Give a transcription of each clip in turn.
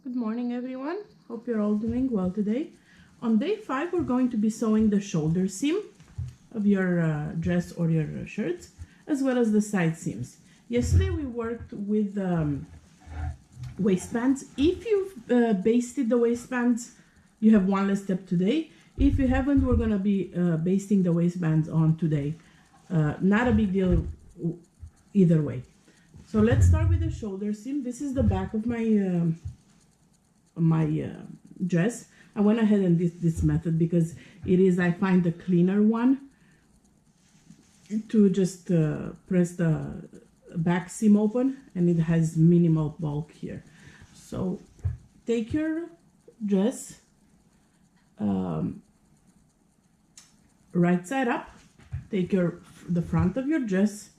Good morning, everyone. Hope you're all doing well today. On day 5, we're going to be sewing the shoulder seam of your dress or your shirts, as well as the side seams. Yesterday, we worked with waistbands. If you've basted the waistbands, you have one less step today. If you haven't, we're going to be basting the waistbands on today. Not a big deal either way. So let's start with the shoulder seam. This is the back of my dress. I went ahead and did this method because it is, I find, the cleaner one to just press the back seam open, and it has minimal bulk here. So take your dress right side up, take the front of your dress.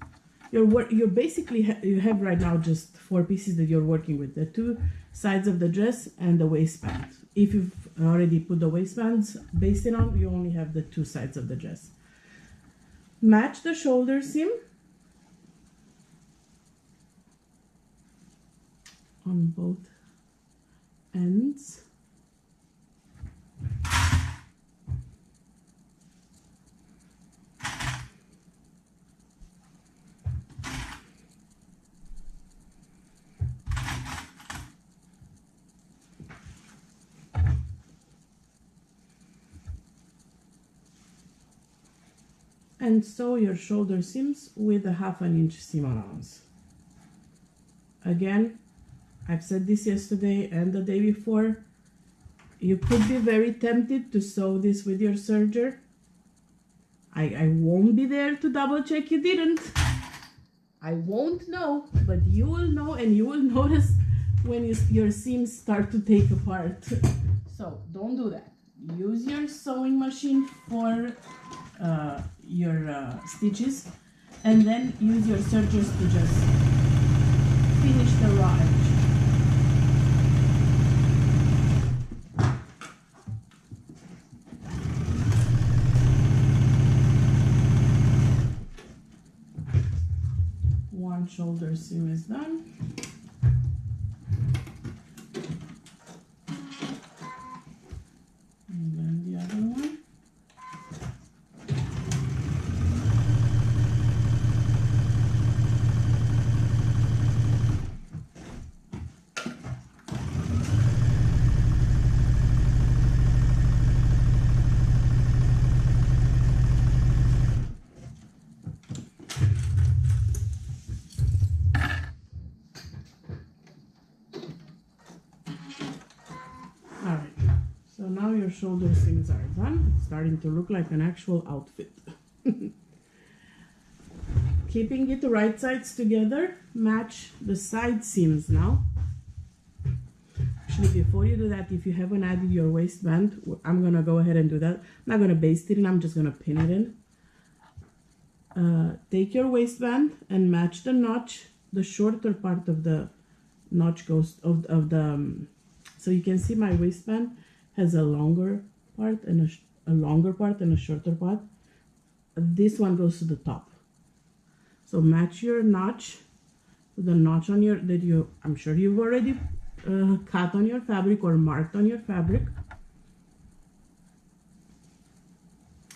You're basically you have right now just 4 pieces that you're working with: the 2 sides of the dress and the waistband. If you've already put the waistbands basted on, you only have the 2 sides of the dress. Match the shoulder seam on both ends. And sew your shoulder seams with a 1/2 inch seam allowance. Again, I've said this yesterday and the day before, you could be very tempted to sew this with your serger. I won't be there to double check you didn't. I won't know, but you will know, and you will notice when your seams start to take apart. So don't do that. Use your sewing machine for your stitches, and then use your sergers to just finish the raw edge. One shoulder seam is done. And then the other one. So now your shoulder seams are done. It's starting to look like an actual outfit. Keeping it the right sides together, match the side seams now. Actually, before you do that, if you haven't added your waistband, I'm gonna go ahead and do that. I'm not gonna baste it in, I'm just gonna pin it in. Take your waistband and match the notch. The shorter part of the notch goes so you can see my waistband has a longer part and a longer part and a shorter part. This one goes to the top. So match your notch to the notch on I'm sure you've already cut on your fabric or marked on your fabric.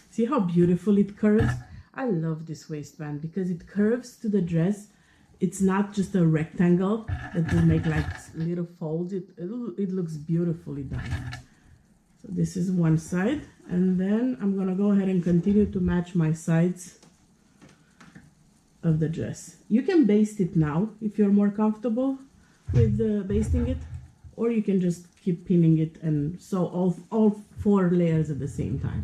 See how beautiful it curves? I love this waistband because it curves to the dress. It's not just a rectangle that will make like little folds. It looks beautifully done. So this is one side, and then I'm gonna go ahead and continue to match my sides of the dress. You can baste it now if you're more comfortable with basting it, or you can just keep pinning it and sew all 4 layers at the same time.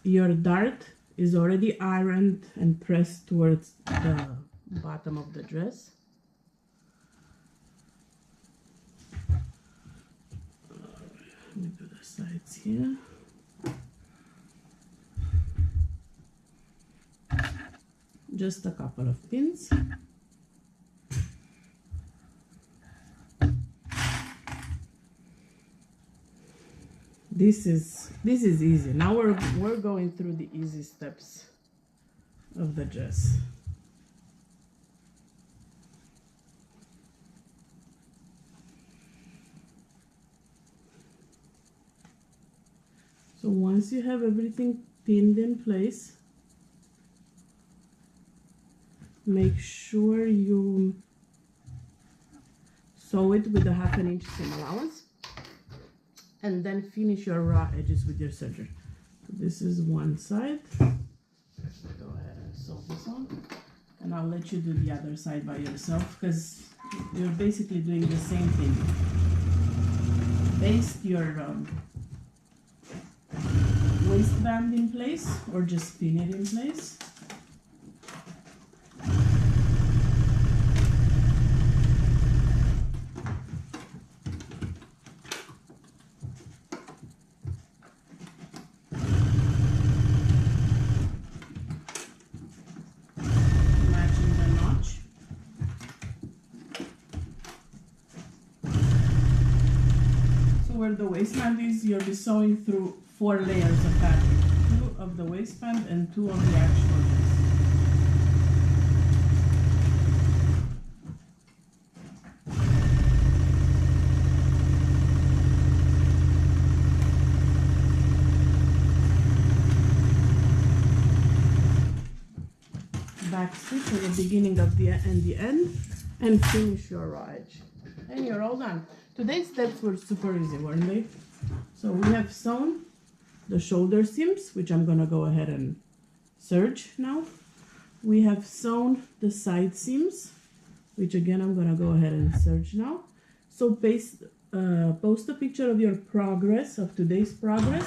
Your dart is already ironed and pressed towards the bottom of the dress. Let me do the sides here. Just a couple of pins. This is easy. Now we're going through the easy steps of the dress. So once you have everything pinned in place, make sure you sew it with a 1/2 inch seam allowance, and then finish your raw edges with your serger. So this is one side. Go ahead and sew this on, and I'll let you do the other side by yourself because you're basically doing the same thing. Baste your waistband in place, or just pin it in place. Matching the notch. So where the waistband is, you'll be sewing through 4 layers of fabric, 2 of the waistband and 2 of the actual dress. Back stitch at the beginning of the end, and finish your raw edge, and you're all done. Today's steps were super easy, weren't they? So we have sewn the shoulder seams, which I'm gonna go ahead and serge now. We have sewn the side seams, which again I'm gonna go ahead and serge now. So post a picture of your progress, of today's progress,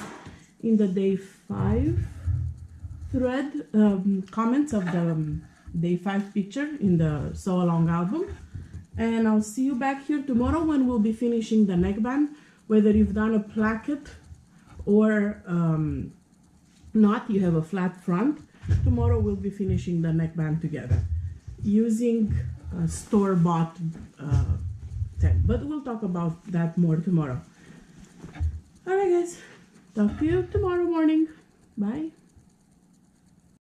in the day 5 thread, comments of the day 5 picture in the sew along album. And I'll see you back here tomorrow when we'll be finishing the neckband. Whether you've done a placket or not, you have a flat front. Tomorrow we'll be finishing the neckband together using store-bought tape, but we'll talk about that more tomorrow. All right, guys, talk to you tomorrow morning. Bye.